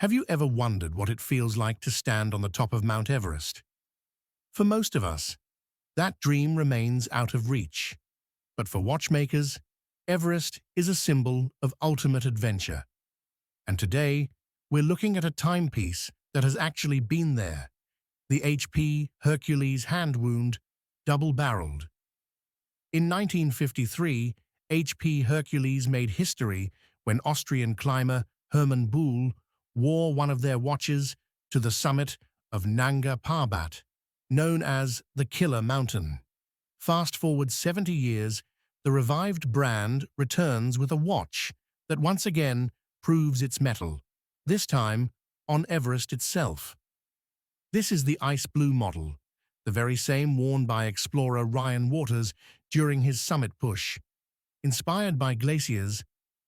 Have you ever wondered what it feels like to stand on the top of Mount Everest? For most of us, that dream remains out of reach. But for watchmakers, Everest is a symbol of ultimate adventure. And today, we're looking at a timepiece that has actually been there, the HP Hercules hand wound, double-barreled. In 1953, HP Hercules made history when Austrian climber Hermann Boule wore one of their watches to the summit of Nanga Parbat, known as the Killer Mountain. Fast forward 70 years, the revived brand returns with a watch that once again proves its mettle, this time on Everest itself. This is the ice blue model, the very same worn by explorer Ryan Waters during his summit push. Inspired by glaciers,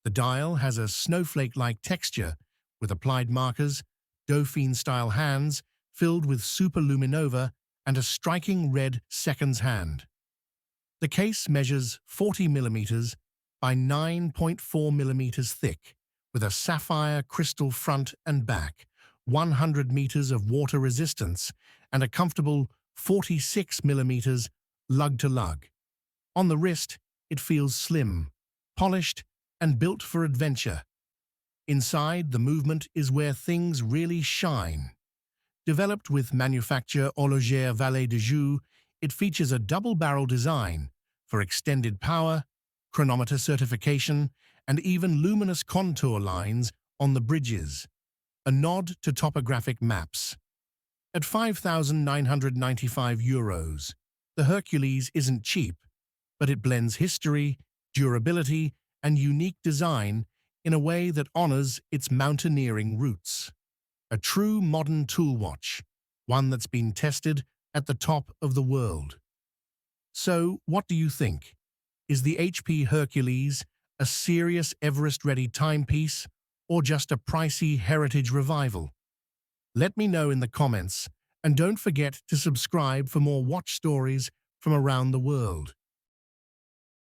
the dial has a snowflake-like texture with applied markers, Dauphine-style hands filled with superluminova, and a striking red seconds hand. The case measures 40 millimeters by 9.4 millimeters thick, with a sapphire crystal front and back, 100 meters of water resistance, and a comfortable 46 millimeters lug-to-lug. On the wrist, it feels slim, polished, and built for adventure. Inside, the movement is where things really shine. Developed with manufacturer Horloger Vallée de Joux, it features a double-barrel design for extended power, chronometer certification, and even luminous contour lines on the bridges, a nod to topographic maps. At €5,995, the Hercules isn't cheap, but it blends history, durability, and unique design in a way that honors its mountaineering roots. A true modern tool watch, one that's been tested at the top of the world. So, what do you think? Is the HP Hercules a serious Everest-ready timepiece or just a pricey heritage revival? Let me know in the comments, and don't forget to subscribe for more watch stories from around the world.